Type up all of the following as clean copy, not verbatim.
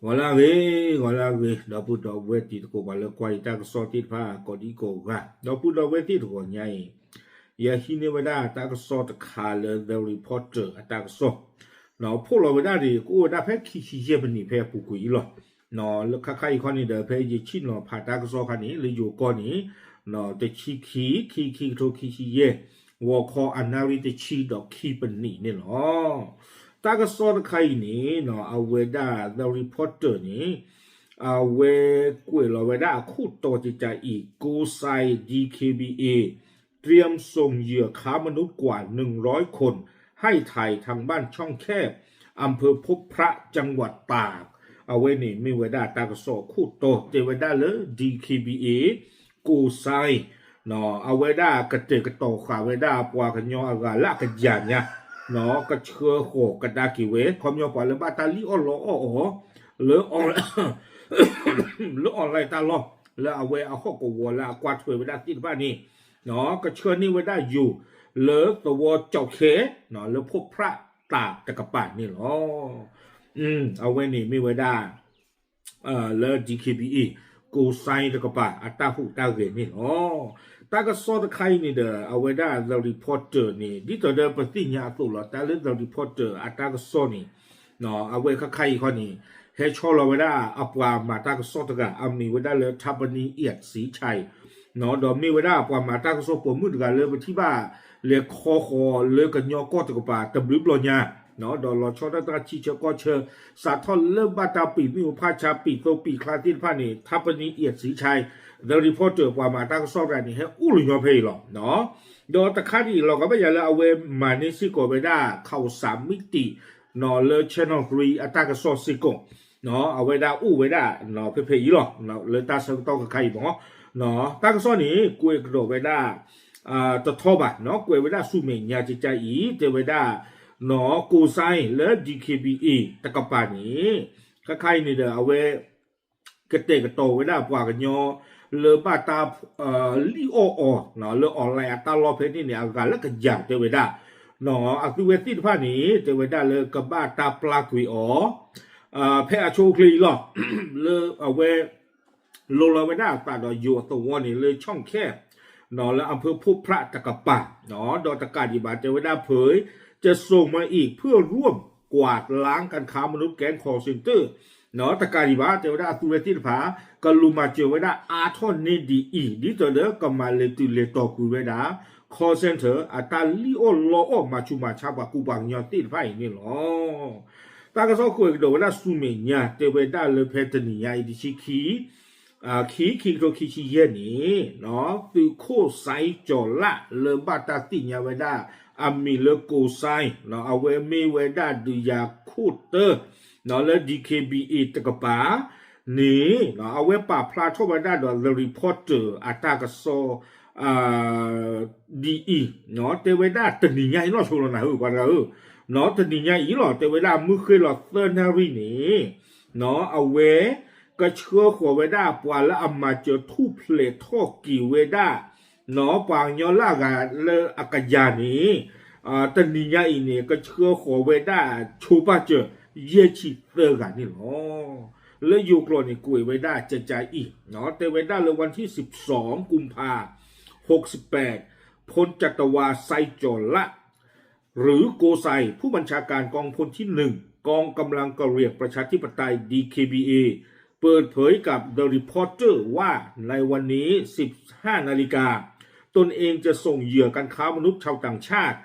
ngala ge da pu do we ti ko ba le kwai ta so ti pha ko di ko ga da pu do we ti ko nyai ya hi ne wada ta ko so ta kha le the reporter ta ko so no pho lo wada ri ko da phe khi chi ye ba ni phe pu ku yi lo no le kha khai ko ni de phe ji chi no pha ta ko so kha ni le yo ko ni no te chi khi to khi chi ye wo kho anari te chi do khi pa ni ne lo taก็สอนใครนี่เนาะเอาเวด้า the reporter นี่เอาเวกุยเราเวด้าคู่ต่อจิตใจอีกกูไซ DKBA เตรียมส่งเหยื่อค้ามนุษย์กว่า100คนให้ไทยทางบ้านช่องแคบอำเภอพบพระจังหวัดตากเอาเวนี่มีเวด้าตากสอคู่ต่อเจเวด้าเลย DKBA กูไซเนาะเอาเวด้ากระเตกระต่อขาเวด้าปวากันยออากาละกันยานเนี่ยnóก็เชื่อโหกระดากิเวความยอมปล่อยเลยบ้าตาลีอ่อนล้อหรืออ่อนหรืออ่อนอะไรตาล้อแล้วเอาไว้เอาข้อกวัวแล้วกวาดถวยไว้ได้ที่บ้านนี้เนาะก็เชื่อนี่ไว้ได้อยู่หรือตัวเจ้าเขเนาะหรือพวกพระตาตะกะป่านนี่หรอเอาไว้นี่ไม่ไว้ได้แล้ว DKBE กูไซตะกะป่าอัตตาหูตาเวนี่หรอตาก็สอดใครนี่เด้อเอาไว้ได้ the reporter นี่ดิตัวเดิมปฏิญญาตัวละแต่เรื่อง the reporter อัตตาก็สอนี่เนาะเอาไว้ใครคนนี้เฮชอลเอาไว้ได้อัปวามาตาก็สอดกันอามีไว้ได้เลยทับนีเอียดสีชัยเนาะดอมีไว้ได้อัปวามาตาก็สอดปมืดกันเลยไปที่บ้านเลยคอเลยกันยอก็ตะกป่าตะบลึบลอยเนี่ยเนาะดอลชอดตาชีเชก็เชอสาทอนเริ่มบาตาปีมิวพาชาปีโตปีคลาตินพานี่ทับนีเอียดสีชัยthe reporter กว่ามาตาก็สอบได้นี่ให้อู้หลุยอเพย์หรอเนาะโดยตะคัดอีเราก็ไม่อยากเลยเอาเวมาในซิโกไปได้เข้า3มิติเนาะเลย channel 3อัตาก็สอบซิโกเนาะเอาไว้ได้อู้ไว้ได้เนาะเพย์หรอเนาะเลยตาเสกต้องกับใครบ้างเนาะตาก็สอบนี้กูเอกโดไปได้ตะทอบะเนาะกูไว้ได้สู้เมียจิตใจอีเจไว้ได้เนาะกูไซและ DKBE ตะกปานี้ใครนี่เด้อเอาไว้กระเตกระโตไว้ได้กว่ากันยอเลอบาตาลีโอเนาะเลออนไลน์ตาลอเพนี่เนี่ยอาการแล้วก็อยากเจอเวด้าเนาะอักเวติผ้านี้เจอเวด้าเลยกับบาตาปลากุยแพะโชคลีหรอเลอเอาเวโลลาเวด้าตาดอยู่ตัวนี่เลยช่องแคบเนาะแล้วอำเภอพุพระตะกะปะเนาะดอตะกาดีบาเจอเวด้าเผยจะส่งมาอีกเพื่อร่วมกวาดล้างการค้ามนุษย์แก๊งคอร์เซนเตอร์เนาะตะการีบาเจอได้ตุเรติผาก็ลูมาเจอไว้ได้อาทอนเนดีอีดิตัวเด้อก็มาเลตุเลตอกูไว้ได้คอเซนเตอร์อัตาลิโอโลอมาชูมาชาบากูบังยอติดไฟนี่หรอตากระซอคุยโดว่าสุเมียเจอไว้ได้เลเพตนียาอิดิชิคีโตคีชิเยนี่เนาะตุโคไซจอละเลบาตาติญาไว้ได้อามีเลโกไซเนาะเอาไว้มีไว้ได้ดูยาคูเตอร์เนาะแล้ว DKBE ตะกป่านี่เนาะเอาไว้ป่าพลาโทบได้ดอ the reporter อัตากโซDE เนาะเตไว้ได้ตนิญาอีเนาะโชลนะกว่าเนาะตนิญาอีหรอเตไว้ได้มือเคยหรอเตอร์นารีนี่เนาะเอาไว้ก็เชื่อขวไว้ได้ปว่าแล้วเอามาเจอทูเพลทอกี่เวด้าเนาะปางยอลากาเลอากาญานี้ตนิญาอีนี่ก็เชื่อขวไว้ได้ชูปาเจอเยชิเตอร์กันนี่หรอแล้วยูโกรนี่กุยไว้ได้จะใจอีกเนาะแต่ไว้ได้เลยวันที่12กุมภา68พลจัตวาไซจอละหรือโกไซผู้บัญชาการกองพลที่1กองกำลังกะเหรี่ยงประชาธิปไตย DKBA เปิดเผยกับ The Reporter ว่าในวันนี้ 15 นาฬิกาตนเองจะส่งเหยื่อการค้ามนุษย์ชาวต่างชาติ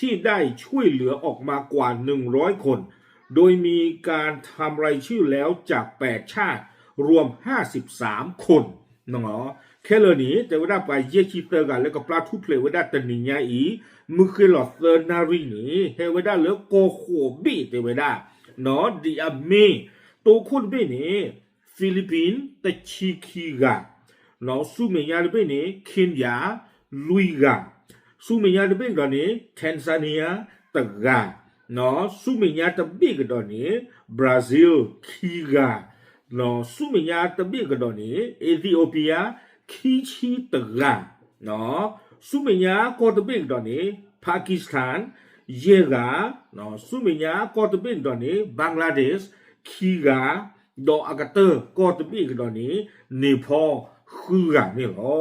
ที่ได้ช่วยเหลือออกมากว่า100คนโดยมีการทำรายชื่อแล้วจาก8ชาติรวม53คนเนาะแค่เลยนี้แต่ว่าไปเยชิเตอร์กันแล้วก็ปลาทุเพลว่าได้ตนิญาอีมือคือหลอดเซอร์นารีนี่เฮว่าได้เหลือโกโคบีแต่ว่าได้เนาะดิอามีตัวคนเบนี่ฟิลิปปินส์แต่ชิคิกาเนาะซูเมียเบนี่เคนยาลุยกาซูเมียเบนี่นี่แทนซาเนียตะกาเนาะซูเมียตะบีกดอนี่บราซิลคีกาเนาะซูเมียตะบีกดอนี่เอธิโอเปียคีชีตะกาเนาะซูเมียกอตะบีกดอนี่ปากีสถานเยกาเนาะซูเมียกอตะบีกดอนี่บังกลาเทศคีกา ดออากาเตอร์ก็ตบีกันตอนนี้นี่พอคือกันนี่หรอ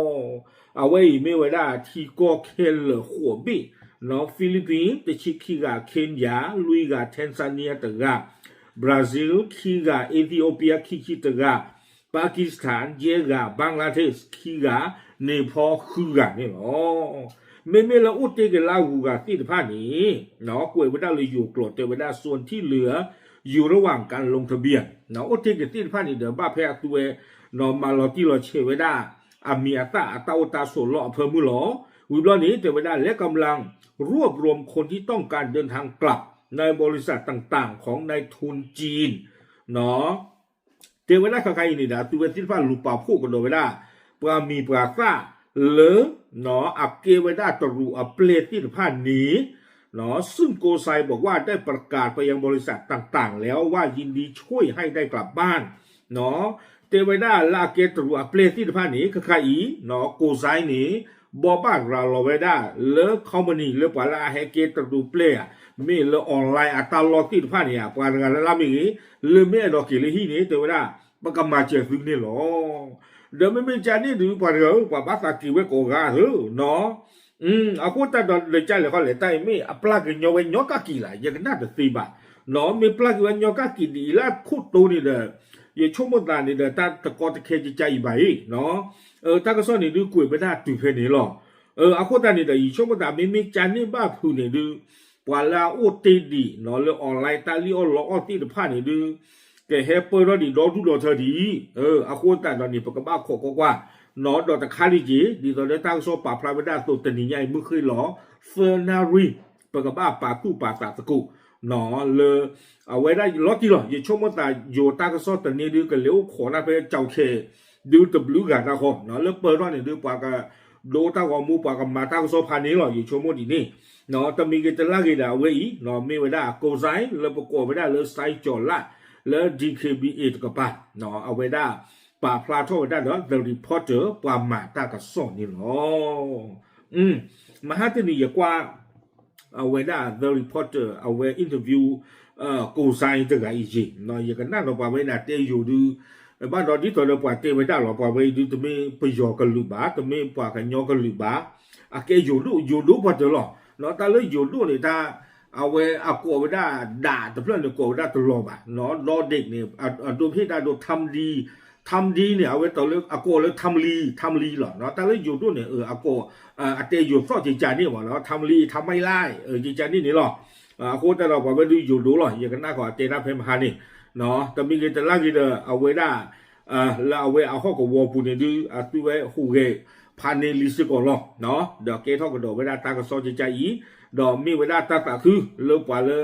เอาไว้ไม่ไว้ได้ที่ก็เคลหัวบีเนาะฟิลิปปินส์ตะชิคีกาเคนยาลุยกาแทนซาเนียตะกาบราซิลคีกาเอธิโอเปียคีตะกาปากีสถานเยกาบังกลาเทศคีกาเนปอลคือกันนี่หรอไม่ละอุตเตกลาหูกาที่ผ่านนี้เนาะกวยไว้ได้เลยอยู่กรดแต่ไว้ได้ส่วนที่เหลืออยู่ระหว่างการลงทะเบียนเนาะอุตเตกที่ผ่านนี้เดี๋ยวบ้าแพ้ตัวเนาะมาลอที่เราเชไว้ได้อามีอัตตาอุตาโซโลอำเภอมือหลอวิบลอนี้แต่ไว้ได้และกำลังรวบรวมคนที่ต้องการเดินทางกลับในบริษัทต่างๆของนายทุนจีนเนาะเทวดาข้าๆนี่นะตัวที่ผ่านลูปาพูกันโดยเวลาปรามีปราซาหรือเนาะอักเกเวดาตรูอัปเลที่ผ่านนี้เนาะซึ่งโกไซบอกว่าได้ประกาศไปยังบริษัทต่างๆแล้วว่ายินดีช่วยให้ได้กลับบ้านเนาะเทวดาลาเกตรูอัปเลที่ผ่านนี้ข้าๆเนาะโกไซนี้บอบ้านเราเวดาเลคอมมานีเลปาลาเฮเกตรูเปลย์มีเลออนไลน์อัตลอที่ผ่านนี้ปานกันละมีเลเมดอกเกลฮีนี้เทวดาปกมาเจฟิงนี่หรอเดี๋ยวไม่จานี่ดูปะเหรอปะภาษากีเวโกกาเหรอเนาะaku tak ada lecah le kalau tak ini apalagi nyawa nyokaki lah ya kena ada tiba no me plagi wan nyokaki di la kutu ni dah ya cuma dah ni dah tak tekot keji cai baik no tak kesal ni du kuih benda tu pe ni lo aku tak ni dah cuma dah me jani ba pu ni du wala OTD no le online tali Allah OTD depan ni du ke helper lo di do du do tadi aku tak dah ni pekebak kok guaเนาะดอกตะคาลิจีดีตอนได้ตั้งโซปาพระบิดาตัวตนิยายมือเคยหลอเฟอร์นารีปะกะบ้าปาตู้ปาตาตะกุเนาะเลยเอาไว้ได้ล็อตที่หรออย่าชมว่าตาโยตากะโซตะนี้ดูกันเลี้ยวขอนะไปเจ้าเคดูตะบลูกันนะคอเนาะแล้วเปิดว่าเนี่ยดูปากะโดตากะมูปากะมาตากะโซพานี้หรออย่าชมว่าดีนี่เนาะตะมีกันตะลากิดาเว้ยเนาะไม่ไว้ได้โกไซแล้วประกอบไว้ได้เลยไซจอละแล้ว DKBA ตะกะปะเนาะเอาไว้ได้ป่าพลาโทได้เนาะ The Reporter ปามาตากะส่องนี่เนาะมาหาที่นี่อย่ากว่าเอาไว้ได้ The Reporter เอาไว้อินเทอร์วิวกูไซต์ตะกะอีจีเนาะอย่ากันนั่นเราปาไว้น่ะเตอยู่ดูบ้านเราที่ตัวเราปาเตไว้ได้เราปาไว้ดูตะเมไปยอกันลุบาตะเมปากันยอกันลุบาอะเกอยู่ดูพอเตหรอเนาะตาเลยอยู่ดูนี่ตาเอาไว้เอาโกไว้ได้ด่าแต่เพื่อนโกไว้ได้ตลอดอ่ะเนาะรอเด็กเนี่ยดูพี่ได้ดูทำดีเนี่ยเอาไว้ต่อเรื่องอาโกแล้วทำลีหรอเนาะแต่แล้วอยู่ด้วยเนี่ยอาโกอาเตอยู่ฟอกจิจานี่หว่าเนาะทำลีทำไม่ไล่จิจานี่หรออาโกแต่เราบอกว่าดูอยู่ดูหรออย่างกันหน้าก่อนเตน่าเพมฮานี่เนาะแต่มีกันแต่ละกี่เด้อเอาไว้ได้แล้วเอาไว้เอาข้อกับวอปูเนี่ยดูตัวไว้หูเกพานิลิสก่อนหรอเนาะเดี๋ยวเกท่อกับดอกไว้ได้ตากับซอจิจาอีดอกมีไว้ได้ตาคือเลิกกว่าเลย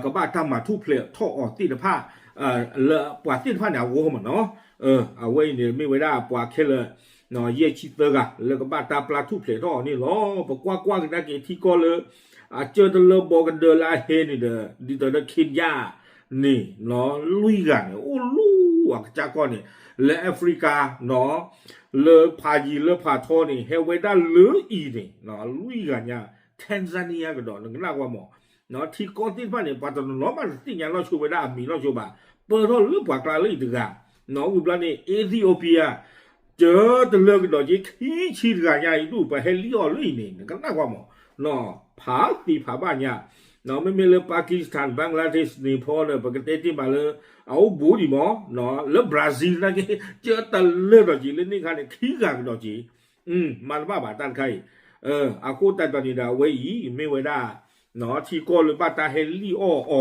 กับบ้านทำมาทุบเพลทท่อออกตีนผ้าเลอะกว่าตีนผ้าเนี่ยวัวมันเนาะเอาไว้เนี่ยไม่ไว้ได้ปว่าแค่เลยเนาะเยี่ยชิดเลยกันแล้วก็บ้านตาปลาทุบเพลท่อนี่หรอปกว้างๆกันได้กี่ที่ก็เลยเจอตะเลบอกกันเดินลาเฮนี่เด้อดีตอนนั้นคิดยานี่เนาะลุยกันโอ้ลู่อ่ะจากก่อนนี่และแอฟริกาเนาะเลอพายีเลอพาท่อนี่เฮไว้ได้เลออีนี่เนาะลุยกันเนี่ยแทนซาเนียก็ดอกนึงน่าว่าหมอเนาะที่ก้อนที่บ้านเนี่ยปัตตานีเนาะมันสิ่งอย่างเราช่วยไว้ได้มีเราช่วยบ้าเปิดท่อหรือปากกาเลยตึกอ่ะเนาะวิบลานี่เอธิโอเปียเจอตะเลิกดอกยี่ขี้ชีดกันยาดูไปเฮลิออลุยนี่ก็น่าว่าหมอเนาะผาตีผาบ้านเนี่ยเนาะไม่เลยปากีสถานบังกลาเทศนี่พอเลยปกติที่มาเลยเอาบูดีหมอเนาะแล้วบราซิลนะกี่เจอตะเลิกดอกยี่เล่นนี่กันเนี่ยขี้กันดอกยี่มันบ้าบาตันใครอากูแต่ตอนนี้ดาเว้ยไม่ไว้ได้เนาะที่ก็เลยบ้าตาเฮลิออ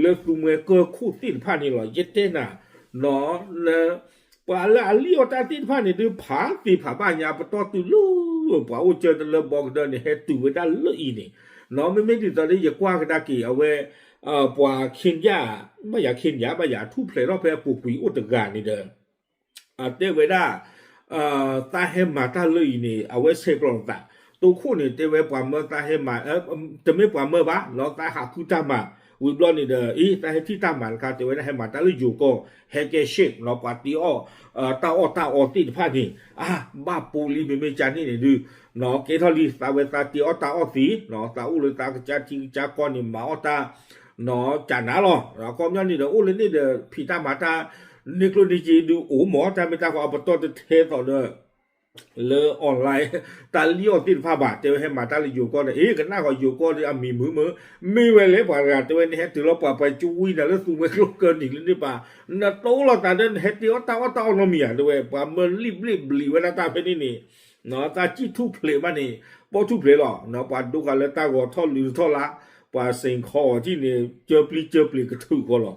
เลิกตัวเมื่อก็คู่ติดผ่านนี่หรอเย็ดเต้น่ะเนาะเลยป่าละลิโอตาติดผ่านนี่ดูผาตีผาบ้านยาปะตอตุลูป่าอุจจาระเลยบอกเดินเนี่ยเฮตุไว้ได้เลยอีนี่เนาะไม่ดีตอนนี้อย่ากว่ากันได้กี่เอาไว้ป่าเขียนยาไม่อยากเขียนยาไม่อยากทุบเพลรอบเพลปลูกปุ๋ยอุตกานี่เด้อเต้ไว้ได้ตาเฮมาตาเลยนี่เอาไว้เสกลงตาตัวคู่นี่เต้ไว้ป่าเมื่อตาเฮมาจะไม่ป่าเมื่อบ้าเนาะตาหาคู่ตามาวิบลอนี่เด้อแต่ที่ตามันค่ะแต่ไว้ได้ให้มาตาเลยอยู่ก็เฮเกเชกเนาะปาติอตาอติดพานี่บ้าปูลีไม่จานนี่เนี่ยดูเนาะเกทอลีตาเวตาติอตาอสีเนาะตาอุลตากระจาจิงจากอนนี่มาอตาเนาะจานาหรอแล้วก็ย้อนนี่เด้ออุลนี่เด้อพี่ตามาตา นี่ครูดีจีดูโอ้หมอทำไม่ตาก็เอาไปต่อเทต่อเด้อเลออนไลน์ตาเลี้ยวติดผ้าบาทเจอให้มาตาเลยอยู่ก็เอ๊ะกันหน้าก็อยู่ก็เลยมีมีเวลาผ่านกันแต่วันนี้ถือเราป่าไปจุยนะแล้วสูงไปเกินอีกเลยป่ะน่ะโตเราตาเดินเฮ็ดเดียวตาว่าตาเรามีอ่ะด้วยป่ะมันรีบเวลาตาเป็นนี่เนาะตาจีทุเพลมานี่พอทุเพลหรอเนาะป่ะดูกันแล้วตาก็ท่อลือท่อละป่ะเซ็งคอที่นี่เจอปลีก็ถือก็หรอ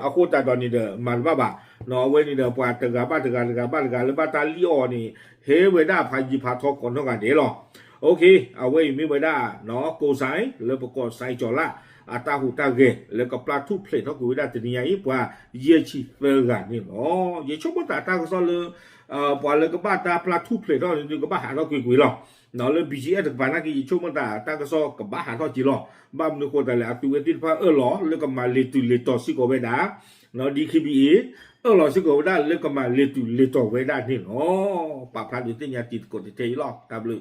อาคูตาตอนนี้เด้อมันว่าบ่าเนาะเว้ยนี่เด้อป่ะตะกาบ้านแล้วบ้านตาลีออนี่เฮเวด้าพายีพาทอกก่อนเท่ากันเด้หรอโอเคเอาไว้มีเวด้าเนาะโกไซแล้วประกอบไซจอละอาตาหูตาเกแล้วก็ปลาทุเพลทอกกูได้ติยาอีป่ะเยชิเฟกันนี่เนาะเยชบ่ตาก็ซอเลยป่ะแล้วก็บ้านตาปลาทุเพลทอกนี่ก็บ้าหาทอกกุยหรอเนาะแล้วบีจีตะบ้านก็ชบ่ตาก็ซอก็บ้าหาทอกจิหรอบ้านนึกว่าแต่ละตัวติดฟ้าหรอแล้วก็มาเลตอสิก็เวด้าเนาะดีคีบีเราสิก็ได้เลือกมาเลตุเลตอไว้ได้นี่อ๋อปะพาดิติญาติดกดเทยหรอกตามเลย